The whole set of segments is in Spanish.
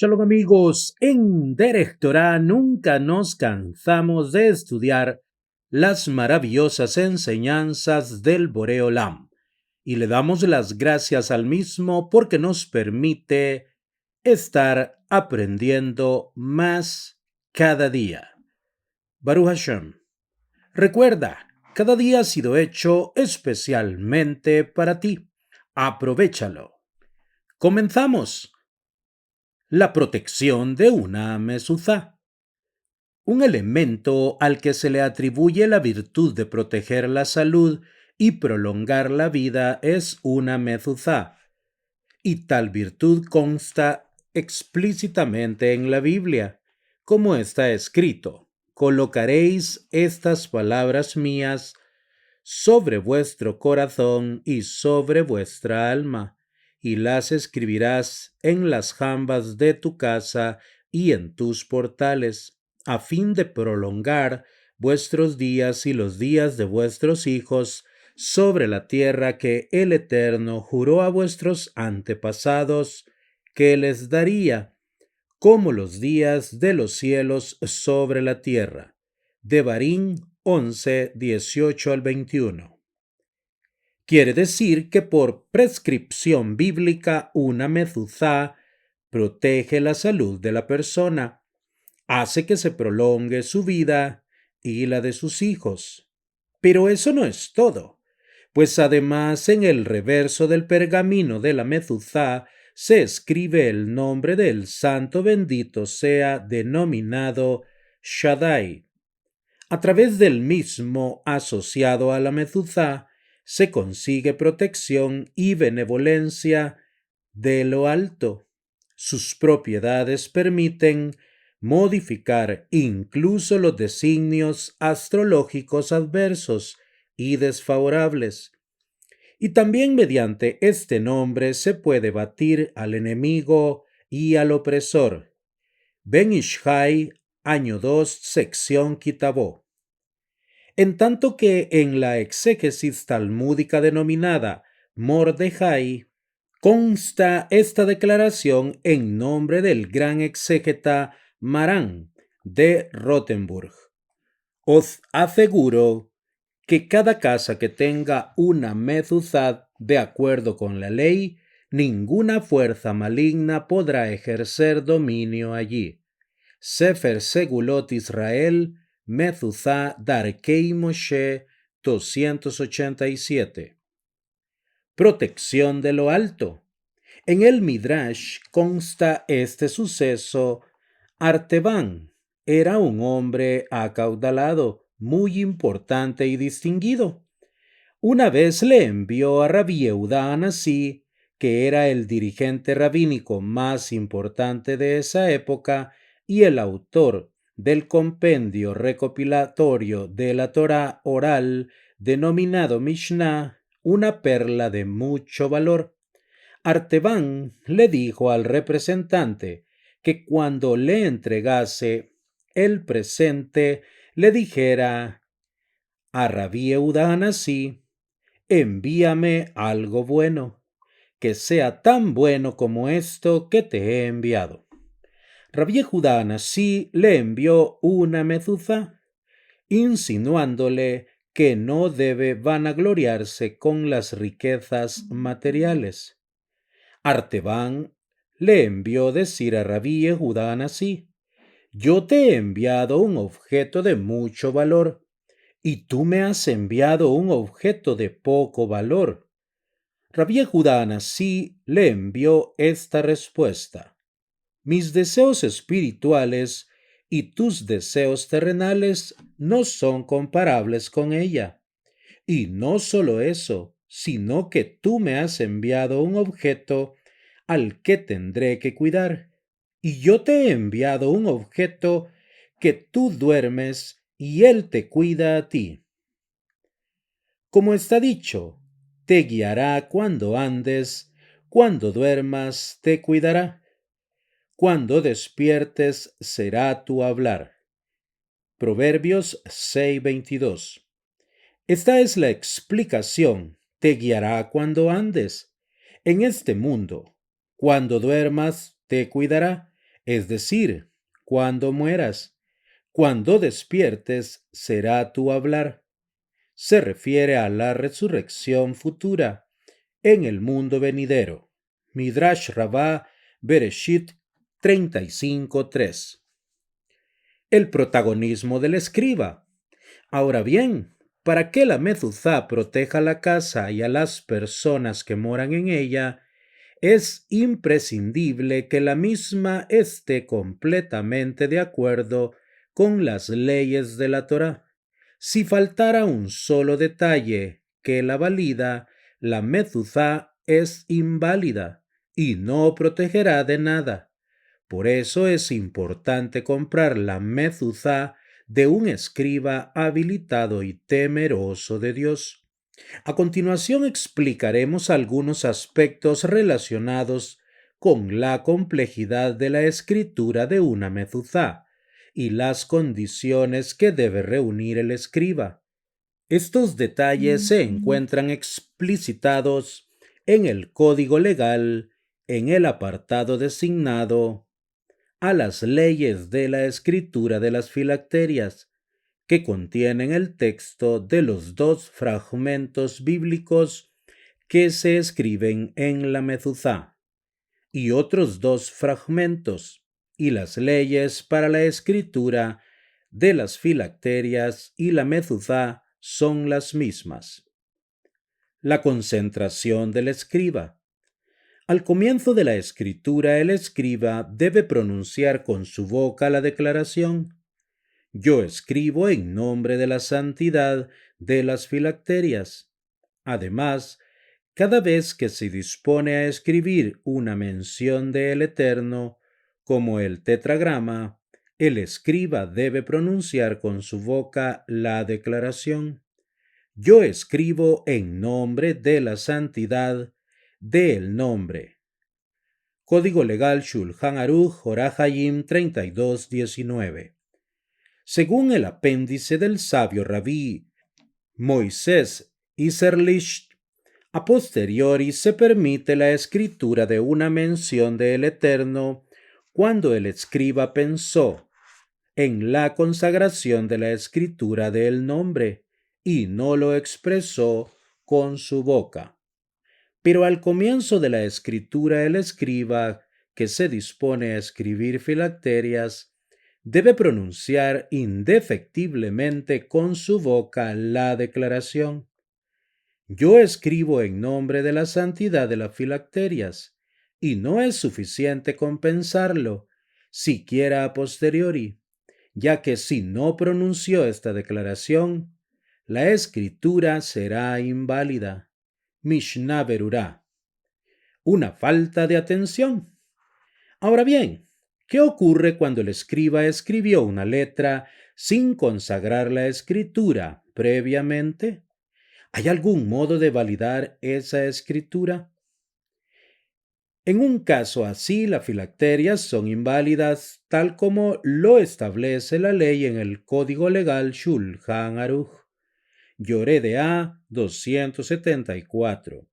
Shalom amigos, en Derech Torah nunca nos cansamos de estudiar las maravillosas enseñanzas del Boré Olam y le damos las gracias al mismo porque nos permite estar aprendiendo más cada día. Baruch Hashem. Recuerda, cada día ha sido hecho especialmente para ti. Aprovéchalo. Comenzamos. La protección de una mezuzá. Un elemento al que se le atribuye la virtud de proteger la salud y prolongar la vida es una mezuzá, y tal virtud consta explícitamente en la Biblia, como está escrito: colocaréis estas palabras mías sobre vuestro corazón y sobre vuestra alma, y las escribirás en las jambas de tu casa y en tus portales, a fin de prolongar vuestros días y los días de vuestros hijos sobre la tierra que el Eterno juró a vuestros antepasados que les daría, como los días de los cielos sobre la tierra. Devarim 11, 18 al 21. Quiere decir que por prescripción bíblica una mezuzá protege la salud de la persona, hace que se prolongue su vida y la de sus hijos. Pero eso no es todo, pues además en el reverso del pergamino de la mezuzá se escribe el nombre del santo bendito sea denominado Shaddai. A través del mismo asociado a la mezuzá se consigue protección y benevolencia de lo alto. Sus propiedades permiten modificar incluso los designios astrológicos adversos y desfavorables. Y también mediante este nombre se puede batir al enemigo y al opresor. Ben Ishai, año 2, sección Kitabó. En tanto que en la exégesis talmúdica denominada Mordejai, consta esta declaración en nombre del gran exégeta Marán de Rothenburg. Os aseguro que cada casa que tenga una mezuzá de acuerdo con la ley, ninguna fuerza maligna podrá ejercer dominio allí. Sefer Segulot Israel, Mezuzá Darkei Moshe 287. Protección de lo alto. En el Midrash consta este suceso. Artebán era un hombre acaudalado, muy importante y distinguido. Una vez le envió a Rabbi Yehudá Anasí, que era el dirigente rabínico más importante de esa época y el autor del compendio recopilatorio de la Torá oral denominado Mishnah, una perla de mucho valor. Artebán le dijo al representante que cuando le entregase el presente le dijera a Rabbi Yehudá Anasí: envíame algo bueno, que sea tan bueno como esto que te he enviado. Rabbi Yehudá Anasí le envió una mezuzá, insinuándole que no debe vanagloriarse con las riquezas materiales. Artebán le envió decir a Rabbi Yehudá Anasí: yo te he enviado un objeto de mucho valor, y tú me has enviado un objeto de poco valor. Rabbi Yehudá Anasí le envió esta respuesta: mis deseos espirituales y tus deseos terrenales no son comparables con ella. Y no solo eso, sino que tú me has enviado un objeto al que tendré que cuidar. Y yo te he enviado un objeto que tú duermes y él te cuida a ti. Como está dicho, te guiará cuando andes, cuando duermas te cuidará, cuando despiertes será tu hablar. Proverbios 6:22. Esta es la explicación: te guiará cuando andes en este mundo, cuando duermas te cuidará, es decir, cuando mueras. Cuando despiertes será tu hablar. Se refiere a la resurrección futura en el mundo venidero. Midrash Rabbah, Bereshit 35:3. El protagonismo del escriba. Ahora bien, para que la mezuzá proteja la casa y a las personas que moran en ella, es imprescindible que la misma esté completamente de acuerdo con las leyes de la Torá. Si faltara un solo detalle que la valida, la mezuzá es inválida y no protegerá de nada. Por eso es importante comprar la mezuzá de un escriba habilitado y temeroso de Dios. A continuación explicaremos algunos aspectos relacionados con la complejidad de la escritura de una mezuzá y las condiciones que debe reunir el escriba. Estos detalles se encuentran explicitados en el Código Legal en el apartado designado a las leyes de la escritura de las filacterias, que contienen el texto de los dos fragmentos bíblicos que se escriben en la mezuzá, y otros dos fragmentos, y las leyes para la escritura de las filacterias y la mezuzá son las mismas. La concentración del escriba. Al comienzo de la escritura, el escriba debe pronunciar con su boca la declaración: yo escribo en nombre de la santidad de las filacterias. Además, cada vez que se dispone a escribir una mención del Eterno, como el tetragrama, el escriba debe pronunciar con su boca la declaración: yo escribo en nombre de la santidad del nombre. Código Legal Shulchan Aruch Orach Hayim 32:19. Según el apéndice del sabio rabí Moisés Isserlich, a posteriori se permite la escritura de una mención del Eterno cuando el escriba pensó en la consagración de la escritura del nombre y no lo expresó con su boca. Pero al comienzo de la escritura, el escriba que se dispone a escribir filacterias debe pronunciar indefectiblemente con su boca la declaración: yo escribo en nombre de la santidad de las filacterias, y no es suficiente con pensarlo, siquiera a posteriori, ya que si no pronunció esta declaración, la escritura será inválida. Mishnah Berurá. Una falta de atención. Ahora bien, ¿qué ocurre cuando el escriba escribió una letra sin consagrar la escritura previamente? ¿Hay algún modo de validar esa escritura? En un caso así, las filacterias son inválidas, tal como lo establece la ley en el Código Legal Shulchan Aruch, Yoreh A 274,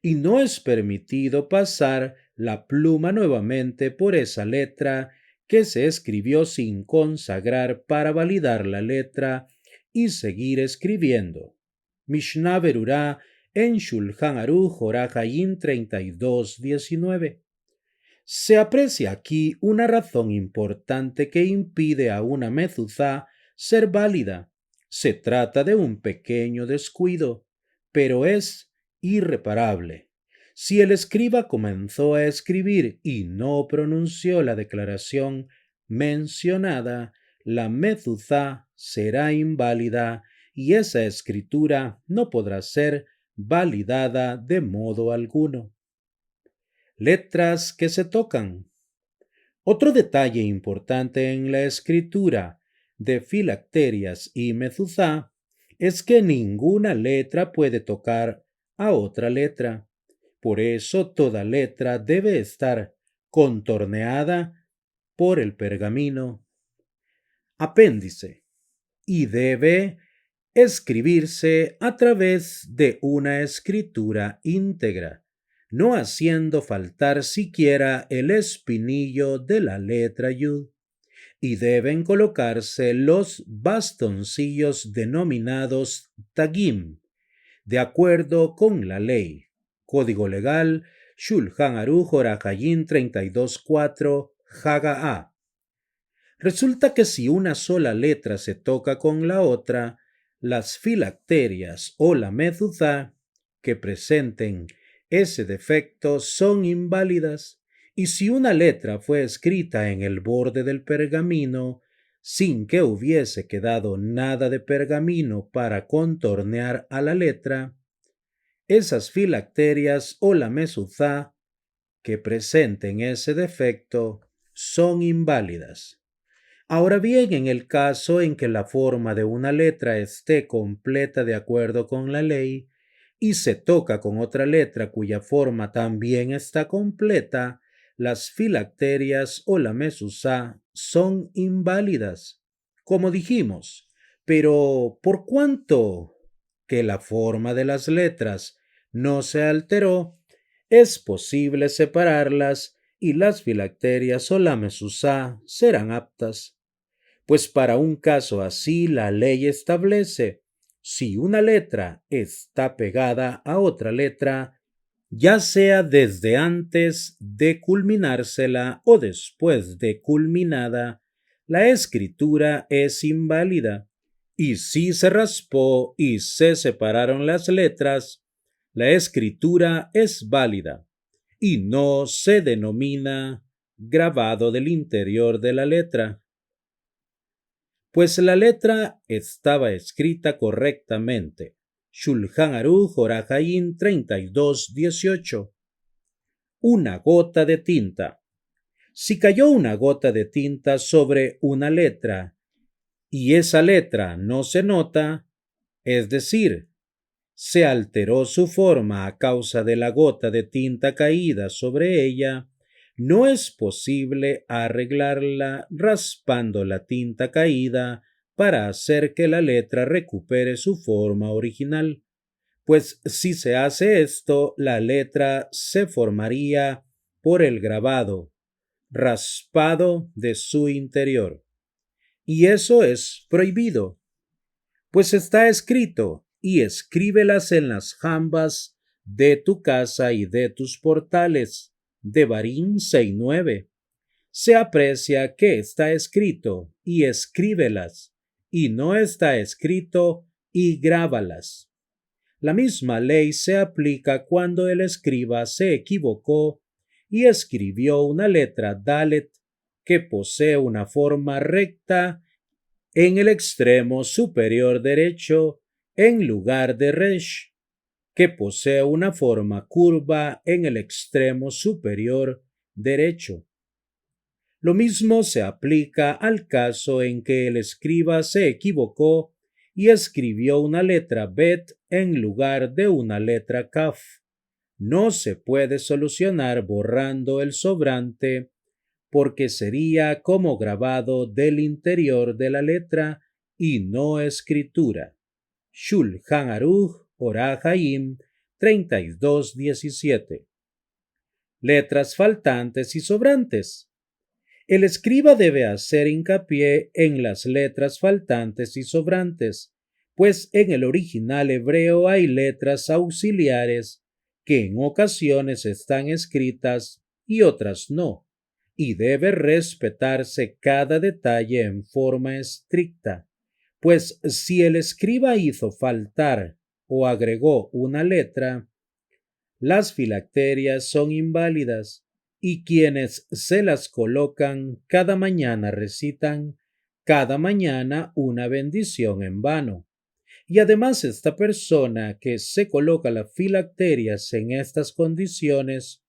y no es permitido pasar la pluma nuevamente por esa letra que se escribió sin consagrar para validar la letra y seguir escribiendo. Mishnah Berurá en Shulchan Aruch Orach Hayim 32:19. Se aprecia aquí una razón importante que impide a una mezuzá ser válida. Se trata de un pequeño descuido, pero es irreparable. Si el escriba comenzó a escribir y no pronunció la declaración mencionada, la mezuzá será inválida y esa escritura no podrá ser validada de modo alguno. Letras que se tocan. Otro detalle importante en la escritura de filacterias y mezuzá es que ninguna letra puede tocar a otra letra. Por eso toda letra debe estar contorneada por el pergamino. Apéndice. Y debe escribirse a través de una escritura íntegra, no haciendo faltar siquiera el espinillo de la letra Yud, y deben colocarse los bastoncillos denominados tagim, de acuerdo con la ley. Código legal Shulchan Aruch Orach Hayim 32.4 Haga A. Resulta que si una sola letra se toca con la otra, las filacterias o la mezuzá que presenten ese defecto son inválidas, y si una letra fue escrita en el borde del pergamino sin que hubiese quedado nada de pergamino para contornear a la letra, esas filacterias o la mezuzá que presenten ese defecto son inválidas. Ahora bien, en el caso en que la forma de una letra esté completa de acuerdo con la ley y se toca con otra letra cuya forma también está completa, las filacterias o la mezuzá son inválidas, como dijimos. Pero ¿por cuanto que la forma de las letras no se alteró, es posible separarlas y las filacterias o la mezuzá serán aptas? Pues para un caso así la ley establece, si una letra está pegada a otra letra, ya sea desde antes de culminársela o después de culminada, la escritura es inválida. Y si se raspó y se separaron las letras, la escritura es válida y no se denomina grabado del interior de la letra, pues la letra estaba escrita correctamente. Shulchan Aruch Orach Hayim 32.18. Una gota de tinta. Si cayó una gota de tinta sobre una letra y esa letra no se nota, es decir, se alteró su forma a causa de la gota de tinta caída sobre ella, no es posible arreglarla raspando la tinta caída para hacer que la letra recupere su forma original, pues si se hace esto, la letra se formaría por el grabado raspado de su interior. Y eso es prohibido, pues está escrito: y escríbelas en las jambas de tu casa y de tus portales. Devarim 6:9. Se aprecia que está escrito: y escríbelas, y no está escrito: y grábalas. La misma ley se aplica cuando el escriba se equivocó y escribió una letra Dalet que posee una forma recta en el extremo superior derecho en lugar de Resh, que posee una forma curva en el extremo superior derecho. Lo mismo se aplica al caso en que el escriba se equivocó y escribió una letra Bet en lugar de una letra Kaf. No se puede solucionar borrando el sobrante, porque sería como grabado del interior de la letra y no escritura. Shulchan Aruch Orach Hayim 32.17. Letras faltantes y sobrantes. El escriba debe hacer hincapié en las letras faltantes y sobrantes, pues en el original hebreo hay letras auxiliares que en ocasiones están escritas y otras no, y debe respetarse cada detalle en forma estricta, pues si el escriba hizo faltar o agregó una letra, las filacterias son inválidas y quienes se las colocan cada mañana recitan cada mañana una bendición en vano. Y además esta persona que se coloca las filacterias en estas condiciones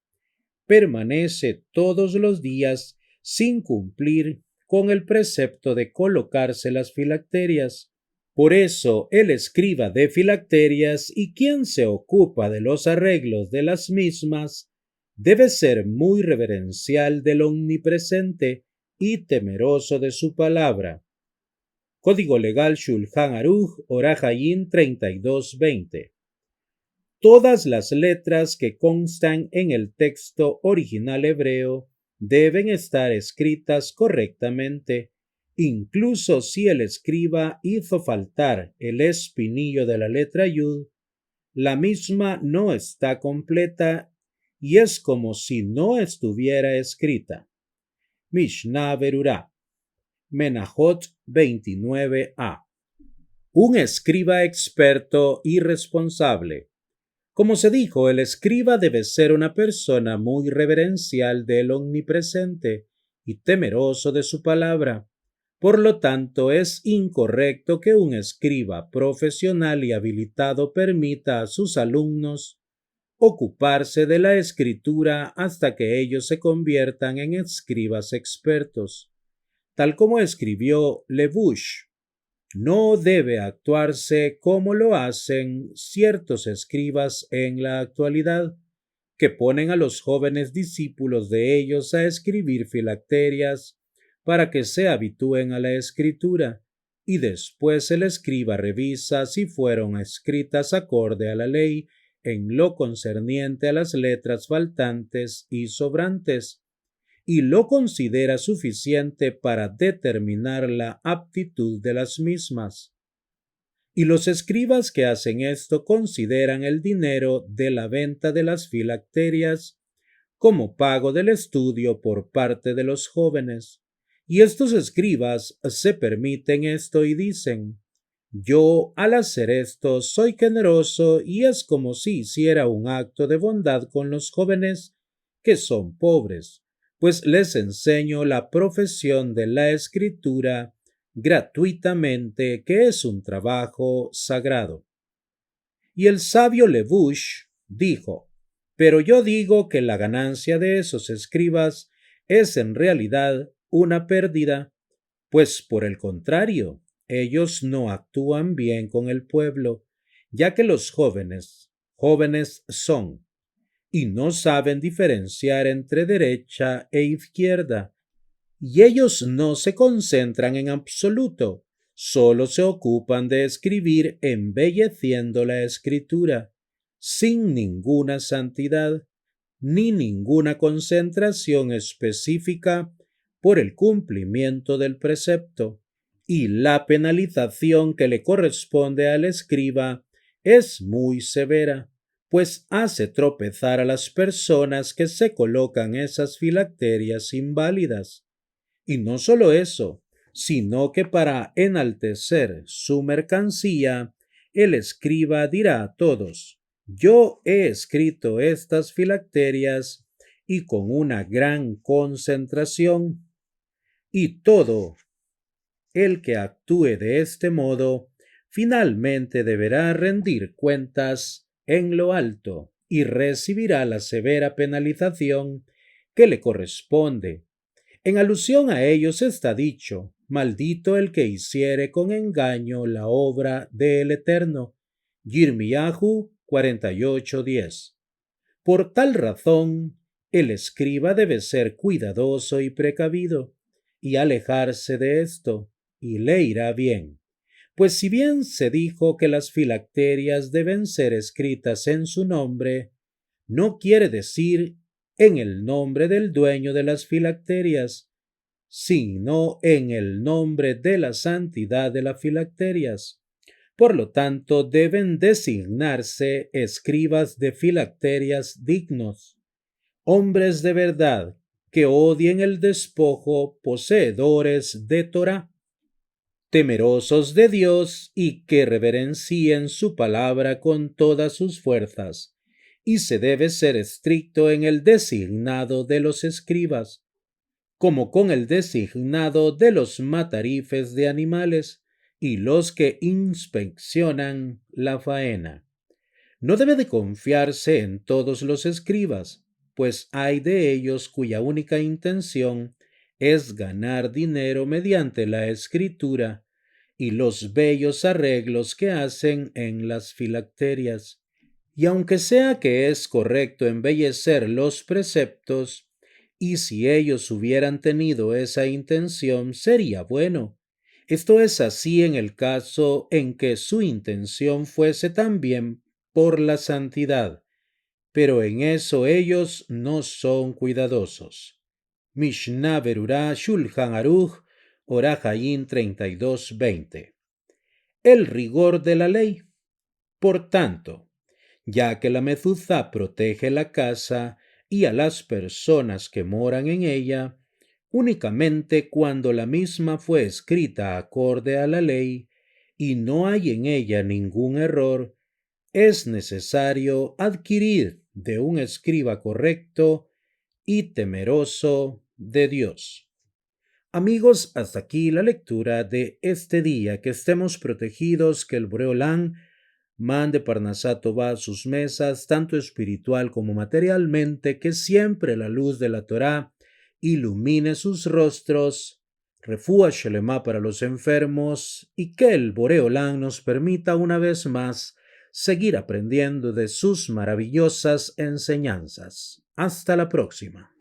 permanece todos los días sin cumplir con el precepto de colocarse las filacterias. Por eso el escriba de filacterias y quien se ocupa de los arreglos de las mismas debe ser muy reverencial del Omnipresente y temeroso de su palabra. Código legal Shulchan Aruch Orach Hayim 32:20. Todas las letras que constan en el texto original hebreo deben estar escritas correctamente, incluso si el escriba hizo faltar el espinillo de la letra Yud, la misma no está completa y es como si no estuviera escrita. Mishnah Berurá, Menahot 29a. Un escriba experto y responsable. Como se dijo, el escriba debe ser una persona muy reverencial del Omnipresente y temeroso de su palabra. Por lo tanto, es incorrecto que un escriba profesional y habilitado permita a sus alumnos ocuparse de la escritura hasta que ellos se conviertan en escribas expertos. Tal como escribió Levush, no debe actuarse como lo hacen ciertos escribas en la actualidad, que ponen a los jóvenes discípulos de ellos a escribir filacterias para que se habitúen a la escritura, y después el escriba revisa si fueron escritas acorde a la ley en lo concerniente a las letras faltantes y sobrantes, y lo considera suficiente para determinar la aptitud de las mismas. Y los escribas que hacen esto consideran el dinero de la venta de las filacterias como pago del estudio por parte de los jóvenes. Y estos escribas se permiten esto y dicen: yo al hacer esto soy generoso y es como si hiciera un acto de bondad con los jóvenes que son pobres, pues les enseño la profesión de la escritura gratuitamente, que es un trabajo sagrado. Y el sabio Levush dijo: pero yo digo que la ganancia de esos escribas es en realidad una pérdida, pues por el contrario, ellos no actúan bien con el pueblo, ya que los jóvenes son, y no saben diferenciar entre derecha e izquierda, y ellos no se concentran en absoluto, solo se ocupan de escribir embelleciendo la escritura, sin ninguna santidad, ni ninguna concentración específica por el cumplimiento del precepto, y la penalización que le corresponde al escriba es muy severa, pues hace tropezar a las personas que se colocan esas filacterias inválidas. Y no solo eso, sino que para enaltecer su mercancía, el escriba dirá a todos: yo he escrito estas filacterias y con una gran concentración, y todo el que actúe de este modo finalmente deberá rendir cuentas en lo alto y recibirá la severa penalización que le corresponde. En alusión a ellos está dicho: maldito el que hiciere con engaño la obra del Eterno. Yirmiyahu 48:10. Por tal razón, el escriba debe ser cuidadoso y precavido, y alejarse de esto, y le irá bien. Pues si bien se dijo que las filacterias deben ser escritas en su nombre, no quiere decir en el nombre del dueño de las filacterias, sino en el nombre de la santidad de las filacterias. Por lo tanto, deben designarse escribas de filacterias dignos, hombres de verdad, que odien el despojo, poseedores de Torá, temerosos de Dios y que reverencien su palabra con todas sus fuerzas. Y se debe ser estricto en el designado de los escribas, como con el designado de los matarifes de animales y los que inspeccionan la faena. No debe de confiarse en todos los escribas, pues hay de ellos cuya única intención es ganar dinero mediante la escritura y los bellos arreglos que hacen en las filacterias. Y aunque sea que es correcto embellecer los preceptos, y si ellos hubieran tenido esa intención, sería bueno. Esto es así en el caso en que su intención fuese también por la santidad, pero en eso ellos no son cuidadosos. Mishnah Berurá Shulchan Aruch Orach Hayim 32:20. El rigor de la ley. Por tanto, ya que la mezuzá protege la casa y a las personas que moran en ella, únicamente cuando la misma fue escrita acorde a la ley y no hay en ella ningún error, es necesario adquirir de un escriba correcto y temeroso de Dios. Amigos, hasta aquí la lectura de este día. Que estemos protegidos, que el Boreolán mande Parnasá Tová a sus mesas, tanto espiritual como materialmente, que siempre la luz de la Torá ilumine sus rostros, refúa Shelemá para los enfermos, y que el Boreolán nos permita una vez más seguir aprendiendo de sus maravillosas enseñanzas. Hasta la próxima.